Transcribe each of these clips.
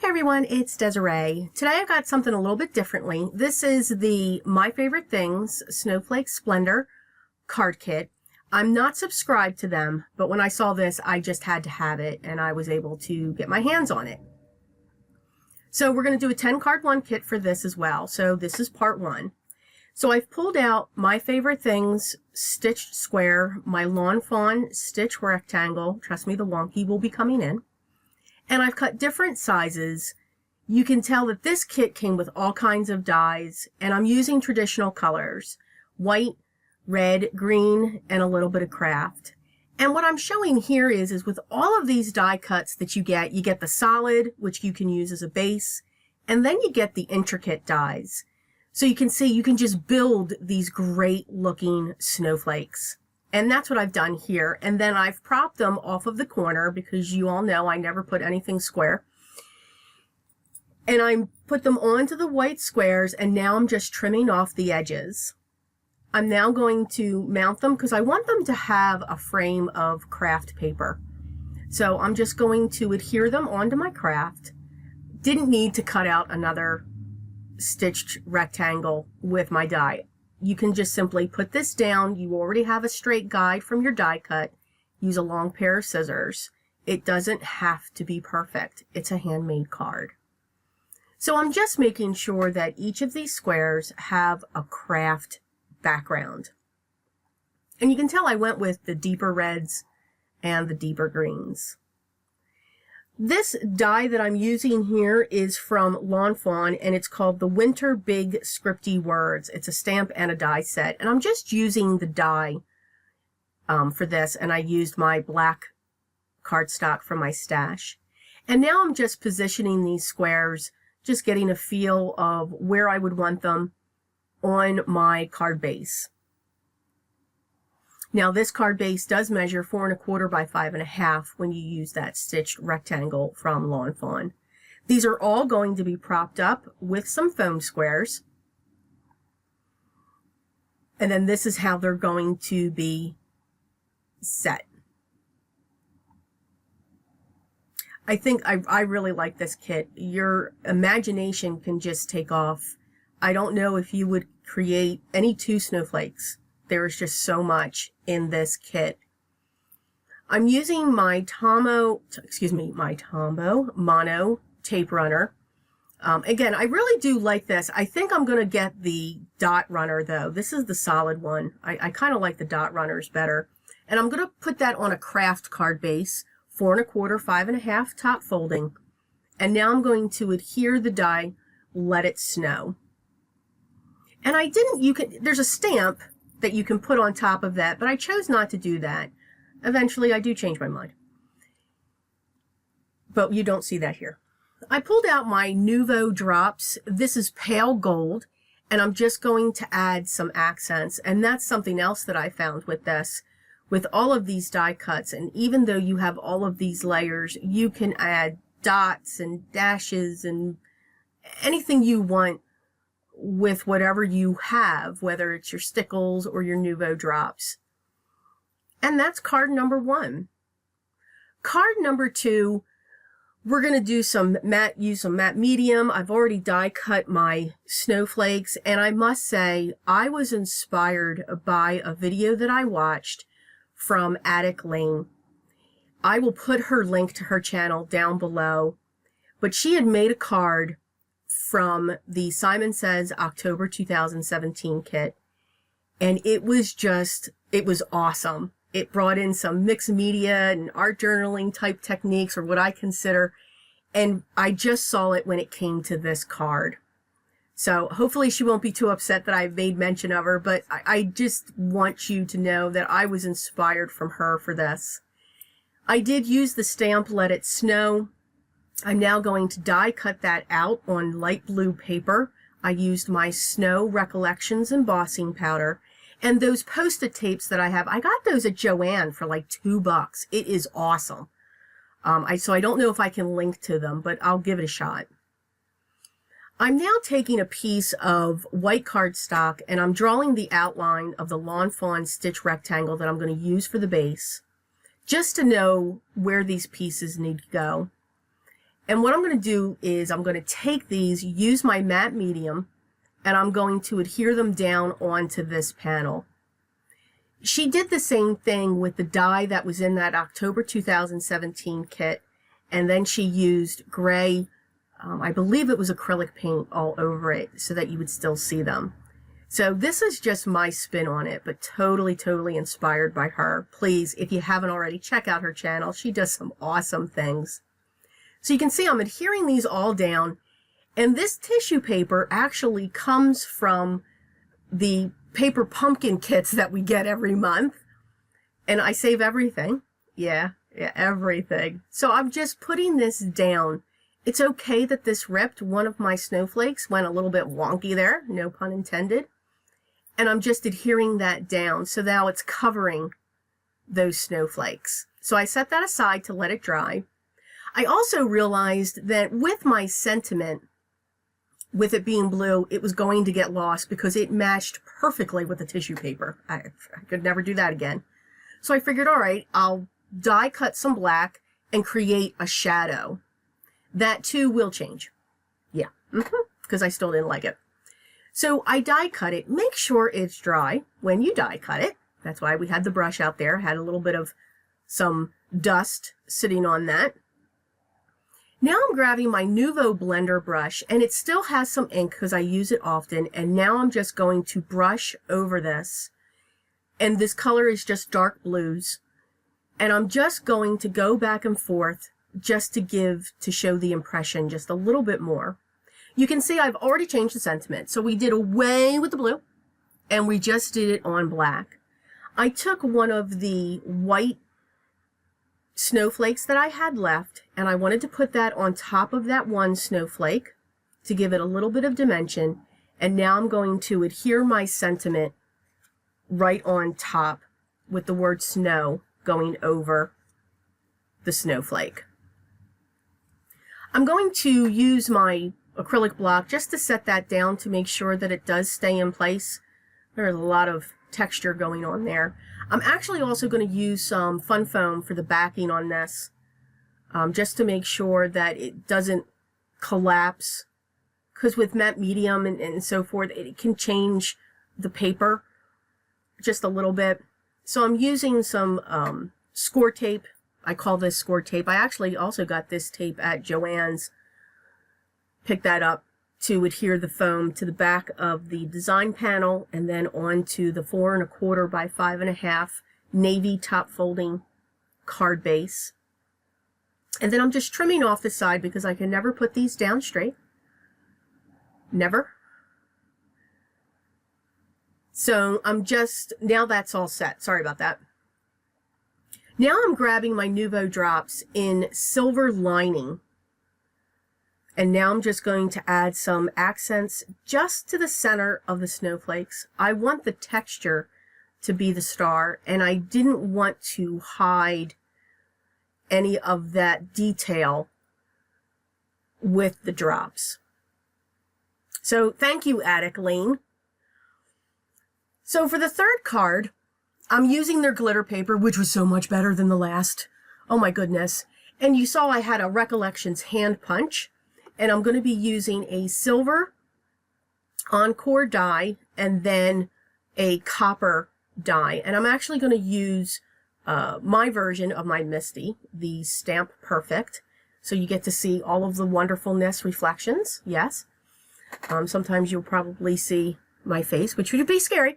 Hey everyone, it's Desiree. Today I've got something a little bit differently. This is the My Favorite Things Snowflake Splendor card kit. I'm not subscribed to them, but when I saw this, I just had to have it and I was able to get my hands on it. So we're going to do a 10 card one kit for this as well. So this is part one. So I've pulled out My Favorite Things stitched square, my Lawn Fawn stitch rectangle. Trust me, the wonky will be coming in. And I've cut different sizes. You can tell that this kit came with all kinds of dies, and I'm using traditional colors: white, red, green, and a little bit of Kraft. And what I'm showing here is with all of these die cuts that you get the solid, which you can use as a base, and then you get the intricate dies. So you can see you can just build these great looking snowflakes. And that's what I've done here. And then I've propped them off of the corner because you all know I never put anything square. And I put them onto the white squares, and now I'm just trimming off the edges. I'm now going to mount them because I want them to have a frame of Kraft paper. So I'm just going to adhere them onto my Kraft. Didn't need to cut out another stitched rectangle with my die. You can just simply put this down. You already have a straight guide from your die cut. Use a long pair of scissors. It doesn't have to be perfect. It's a handmade card. So I'm just making sure that each of these squares have a Kraft background. And you can tell I went with the deeper reds and the deeper greens. This die that I'm using here is from Lawn Fawn, and it's called the Winter Big Scripty Words. It's a stamp and a die set, and I'm just using the die for this, and I used my black cardstock from my stash. And now I'm just positioning these squares, just getting a feel of where I would want them on my card base. Now this card base does measure 4 1/4 by 5 1/2 when you use that stitched rectangle from Lawn Fawn. These are all going to be propped up with some foam squares. And then this is how they're going to be set. I think I really like this kit. Your imagination can just take off. I don't know if you would create any two snowflakes. There is just so much in this kit. I'm using my Tombow Mono tape runner. Again, I really do like this. I think I'm going to get the dot runner though. This is the solid one. I kind of like the dot runners better. And I'm going to put that on a Kraft card base, 4 1/4, 5 1/2 top folding. And now I'm going to adhere the die, let it snow. And there's a stamp that you can put on top of that, but I chose not to do that. Eventually I do change my mind, but you don't see that here. I pulled out my Nouveau drops. This is pale gold, and I'm just going to add some accents, and that's something else that I found with this. With all of these die cuts, and even though you have all of these layers, you can add dots and dashes and anything you want with whatever you have, whether it's your stickles or your Nouveau drops. And that's card number one. Card number two, we're going to do use some matte medium. I've already die cut my snowflakes, and I must say I was inspired by a video that I watched from Attic Lane. I will put her link to her channel down below, but she had made a card from the Simon Says October 2017 kit, and it was awesome. It brought in some mixed media and art journaling type techniques, or what I consider, and I just saw it when it came to this card. So hopefully she won't be too upset that I've made mention of her, but I just want you to know that I was inspired from her for this. I did use the stamp Let It Snow. I'm now going to die cut that out on light blue paper. I used my Snow Recollections embossing powder, and those Post-it tapes that I have, I got those at Joann for like $2. It is awesome. So I don't know if I can link to them, but I'll give it a shot. I'm now taking a piece of white cardstock, and I'm drawing the outline of the Lawn Fawn stitch rectangle that I'm going to use for the base, just to know where these pieces need to go. And what I'm going to do is I'm going to take these, use my matte medium, and I'm going to adhere them down onto this panel. She did the same thing with the die that was in that October 2017 kit, and then she used gray, I believe it was acrylic paint all over it so that you would still see them. So this is just my spin on it, but totally, totally inspired by her. Please, if you haven't already, check out her channel. She does some awesome things. So you can see I'm adhering these all down, and this tissue paper actually comes from the paper pumpkin kits that we get every month. And I save everything. Yeah, everything. So I'm just putting this down. It's okay that this ripped. One of my snowflakes went a little bit wonky there, no pun intended. And I'm just adhering that down. So now it's covering those snowflakes. So I set that aside to let it dry. I also realized that with my sentiment, with it being blue, it was going to get lost because it matched perfectly with the tissue paper. I could never do that again. So I figured, all right, I'll die cut some black and create a shadow. That too will change. Yeah, because I still didn't like it. So I die cut it. Make sure it's dry when you die cut it. That's why we had the brush out there, had a little bit of some dust sitting on that. Now I'm grabbing my Nuvo blender brush, and it still has some ink because I use it often, and now I'm just going to brush over this. And this color is just dark blues. And I'm just going to go back and forth just to show the impression just a little bit more. You can see I've already changed the sentiment. So we did away with the blue, and we just did it on black. I took one of the white snowflakes that I had left, and I wanted to put that on top of that one snowflake to give it a little bit of dimension. And now I'm going to adhere my sentiment right on top with the word snow going over the snowflake. I'm going to use my acrylic block just to set that down to make sure that it does stay in place. There's a lot of texture going on there. I'm actually also going to use some fun foam for the backing on this, just to make sure that it doesn't collapse, because with matte medium and so forth, it can change the paper just a little bit. So I'm using some score tape. I call this score tape. I actually also got this tape at Joann's. Picked that up to adhere the foam to the back of the design panel and then onto the 4 1/4 by 5 1/2 navy top folding card base. And then I'm just trimming off the side because I can never put these down straight. Never. So I'm just, now that's all set. Sorry about that. Now I'm grabbing my Nuvo drops in silver lining. And now I'm just going to add some accents just to the center of the snowflakes. I want the texture to be the star, and I didn't want to hide any of that detail with the drops. So thank you, Attic Lane. So for the third card, I'm using their glitter paper, which was so much better than the last. Oh my goodness. And you saw I had a Recollections hand punch. And I'm going to be using a silver Encore die and then a copper die. And I'm actually going to use my version of my Misty, the Stamp Perfect. So you get to see all of the wonderfulness reflections. Yes. Sometimes you'll probably see my face, which would be scary.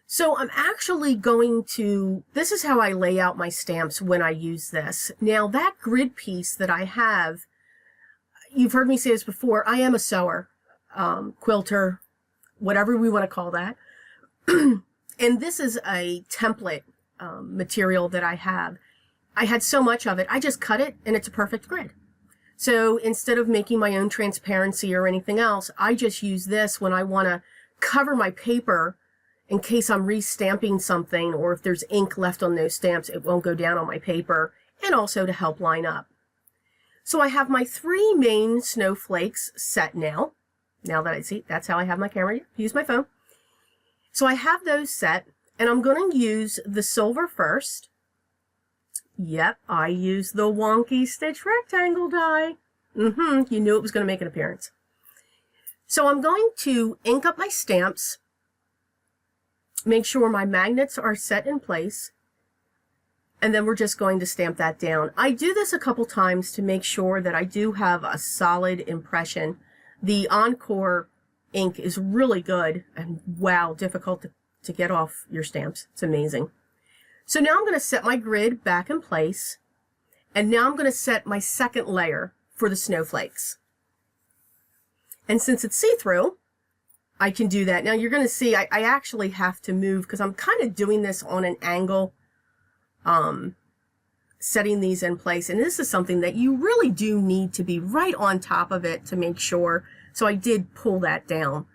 So I'm actually going to, this is how I lay out my stamps when I use this. Now that grid piece that I have, you've heard me say this before, I am a sewer, quilter, whatever we want to call that. And this is a template material that I have. I had so much of it, I just cut it and it's a perfect grid. So instead of making my own transparency or anything else, I just use this when I want to cover my paper in case I'm re-stamping something, or if there's ink left on those stamps, it won't go down on my paper, and also to help line up. So I have my 3 main snowflakes set now. Now that I see, that's how I have my camera, use my phone. So I have those set, and I'm going to use the silver first, Yep, I used the wonky stitch rectangle die. You knew it was going to make an appearance. So I'm going to ink up my stamps, make sure my magnets are set in place, and then we're just going to stamp that down. I do this a couple times to make sure that I do have a solid impression. The Encore ink is really good, and wow, difficult to get off your stamps. It's amazing. So now I'm going to set my grid back in place, and now I'm going to set my second layer for the snowflakes. And since it's see-through, I can do that. Now you're going to see I actually have to move because I'm kind of doing this on an angle, setting these in place. And this is something that you really do need to be right on top of it to make sure. So I did pull that down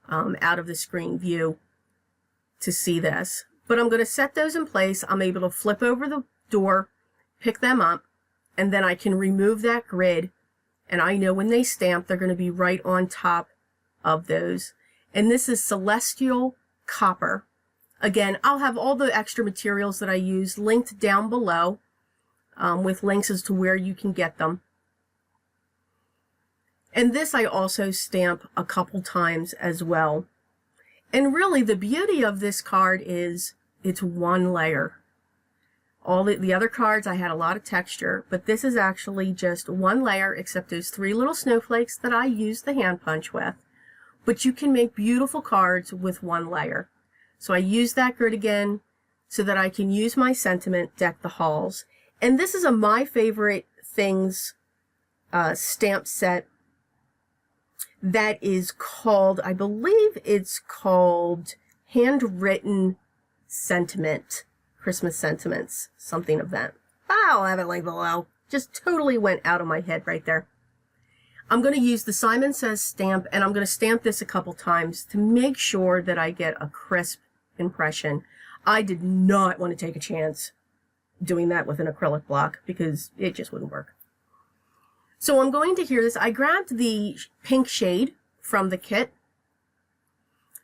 out of the screen view to see this. But I'm going to set those in place. I'm able to flip over the door, pick them up, and then I can remove that grid. And I know when they stamp, they're going to be right on top of those. And this is Celestial Copper. Again, I'll have all the extra materials that I use linked down below with links as to where you can get them. And this I also stamp a couple times as well. And really the beauty of this card is it's one layer. All the other cards I had a lot of texture, but this is actually just one layer except those 3 little snowflakes that I used the hand punch with. But you can make beautiful cards with one layer. So I use that grid again so that I can use my sentiment, Deck the Halls. And this is a My Favorite Things stamp set that is called, I believe it's called Handwritten Sentiment, Christmas Sentiments, something of that. I'll have it linked below. Just totally went out of my head right there. I'm going to use the Simon Says stamp, and I'm going to stamp this a couple times to make sure that I get a crisp impression. I did not want to take a chance doing that with an acrylic block because it just wouldn't work. So I'm going to hear this. I grabbed the pink shade from the kit,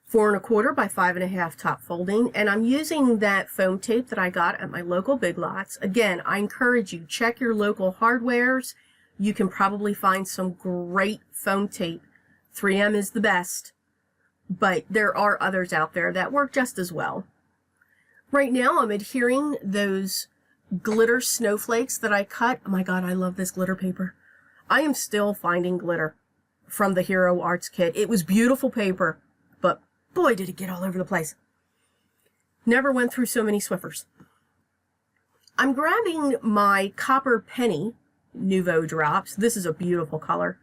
4 1/4 by 5 1/2 top folding, and I'm using that foam tape that I got at my local Big Lots. Again, I encourage you, check your local hardwares. You can probably find some great foam tape. 3M is the best, but there are others out there that work just as well. Right now I'm adhering those glitter snowflakes that I cut. Oh my God, I love this glitter paper. I am still finding glitter from the Hero Arts kit. It was beautiful paper, but boy, did it get all over the place. Never went through so many Swiffers. I'm grabbing my copper penny Nouveau drops. This is a beautiful color.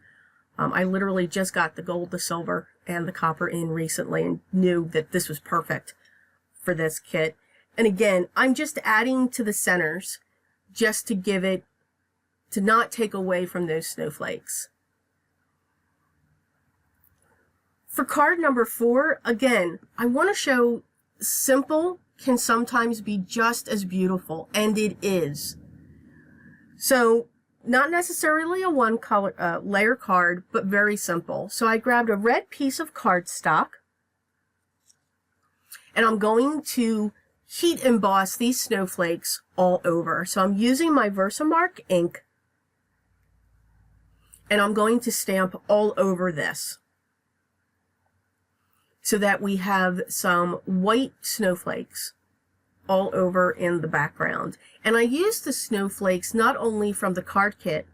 I literally just got the gold, the silver, and the copper in recently and knew that this was perfect for this kit. And again, I'm just adding to the centers just to give it, to not take away from those snowflakes. For card number 4, again, I want to show simple can sometimes be just as beautiful, and it is. So, not necessarily a one color layer card, but very simple. So I grabbed a red piece of cardstock, and I'm going to heat emboss these snowflakes all over. So I'm using my Versamark ink, and I'm going to stamp all over this so that we have some white snowflakes all over in the background. And I used the snowflakes not only from the card kit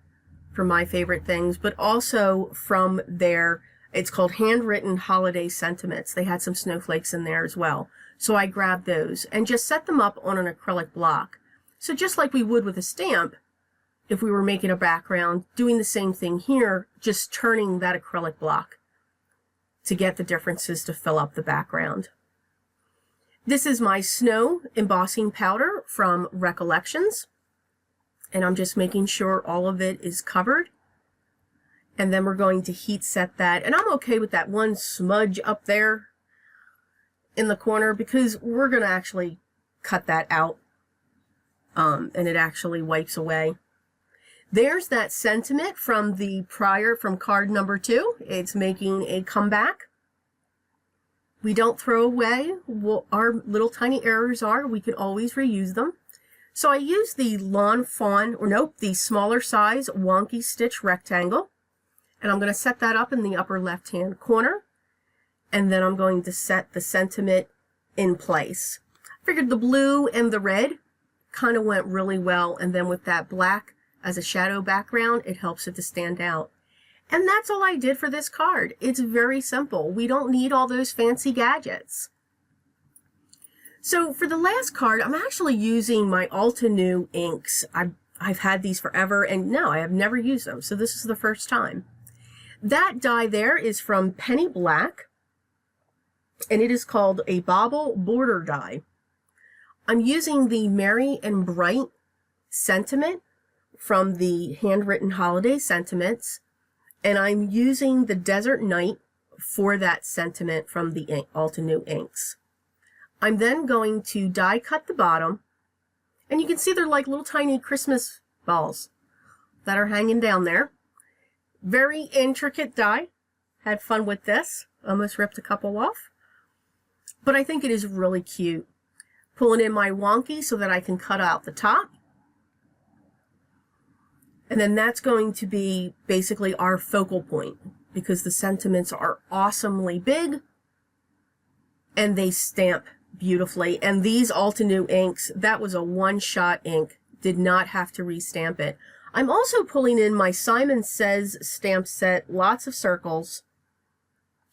for My Favorite Things, but also from their, it's called Handwritten Holiday Sentiments. They had some snowflakes in there as well. So I grabbed those and just set them up on an acrylic block. So just like we would with a stamp, if we were making a background, doing the same thing here, just turning that acrylic block to get the differences to fill up the background. This is my snow embossing powder from Recollections, and I'm just making sure all of it is covered. And then we're going to heat set that, and I'm okay with that one smudge up there in the corner because we're going to actually cut that out, and it actually wipes away. There's that sentiment from the prior, from card number 2. It's making a comeback. We don't throw away what our little tiny errors are. We can always reuse them. So I use the Lawn Fawn, or nope, the smaller size wonky stitch rectangle. And I'm going to set that up in the upper left-hand corner. And then I'm going to set the sentiment in place. I figured the blue and the red kind of went really well. And then with that black as a shadow background, it helps it to stand out. And that's all I did for this card. It's very simple. We don't need all those fancy gadgets. So for the last card, I'm actually using my Altenew inks. I've had these forever, and no, I have never used them. So this is the first time. That die there is from Penny Black, and it is called a bauble border die. I'm using the Merry and Bright sentiment from the Handwritten Holiday Sentiments, and I'm using the Desert Night for that sentiment from the Altenew inks. I'm then going to die cut the bottom, and you can see they're like little tiny Christmas balls that are hanging down there. Very intricate die. Had fun with this. Almost ripped a couple off. But I think it is really cute. Pulling in my wonky so that I can cut out the top. And then that's going to be basically our focal point, because the sentiments are awesomely big and they stamp beautifully. And these Altenew inks, that was a one-shot ink. Did not have to restamp it. I'm also pulling in my Simon Says stamp set, lots of circles,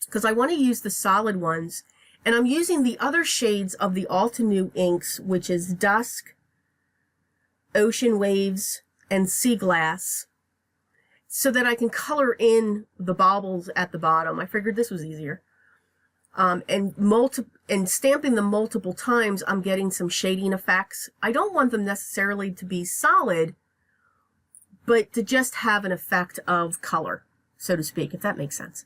because I want to use the solid ones. And I'm using the other shades of the Altenew inks, which is Dusk, Ocean Waves, and Sea Glass, so that I can color in the baubles at the bottom. I figured this was easier. And stamping them multiple times, I'm getting some shading effects. I don't want them necessarily to be solid, but to just have an effect of color, so to speak, if that makes sense.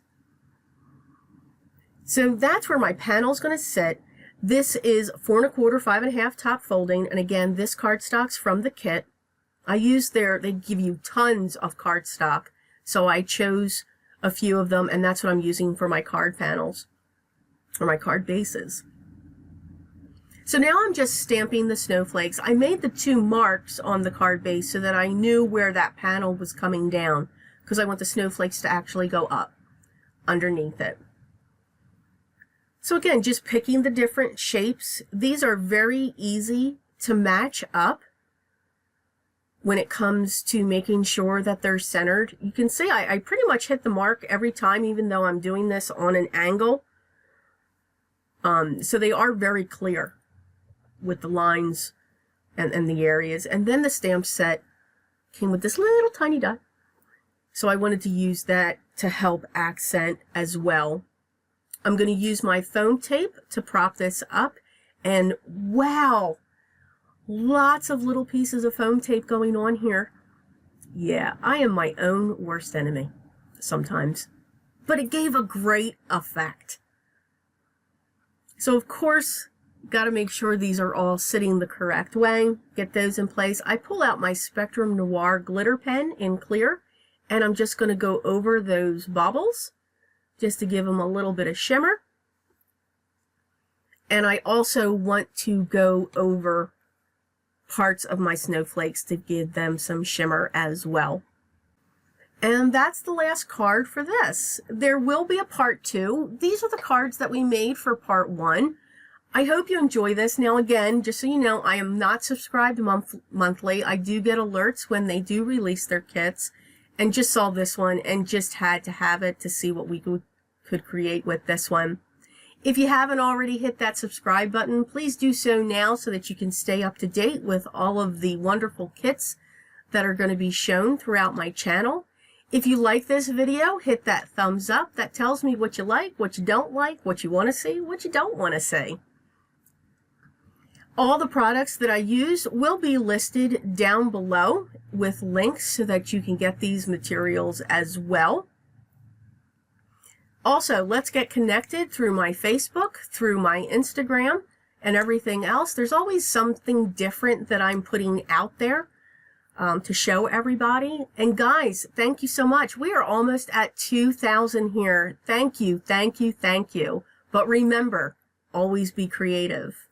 So that's where my panel is going to sit. This is 4 1/4, 5 1/2 top folding. And again, this cardstock's from the kit. I used they give you tons of cardstock. So I chose a few of them, and that's what I'm using for my card panels, or my card bases. So now I'm just stamping the snowflakes. I made the 2 marks on the card base so that I knew where that panel was coming down, because I want the snowflakes to actually go up underneath it. So again, just picking the different shapes. These are very easy to match up when it comes to making sure that they're centered. You can see I pretty much hit the mark every time, even though I'm doing this on an angle. So they are very clear with the lines and the areas. And then the stamp set came with this little tiny dot. So I wanted to use that to help accent as well. I'm going to use my foam tape to prop this up. And wow, lots of little pieces of foam tape going on here. Yeah, I am my own worst enemy sometimes. But it gave a great effect. So of course, got to make sure these are all sitting the correct way. Get those in place. I pull out my Spectrum Noir glitter pen in clear, and I'm just going to go over those baubles just to give them a little bit of shimmer. And I also want to go over parts of my snowflakes to give them some shimmer as well. And that's the last card for this. There will be a part 2. These are the cards that we made for part 1. I hope you enjoy this. Now again, just so you know, I am not subscribed monthly. I do get alerts when they do release their kits, and just saw this one and just had to have it to see what we could create with this one. If you haven't already hit that subscribe button, please do so now so that you can stay up to date with all of the wonderful kits that are going to be shown throughout my channel. If you like this video, hit that thumbs up. That tells me what you like, what you don't like, what you want to see, what you don't want to see. All the products that I use will be listed down below with links so that you can get these materials as well. Also, let's get connected through my Facebook, through my Instagram, and everything else. There's always something different that I'm putting out there to show everybody. And guys, thank you so much. We are almost at 2,000 here. Thank you, thank you, thank you. But remember, always be creative.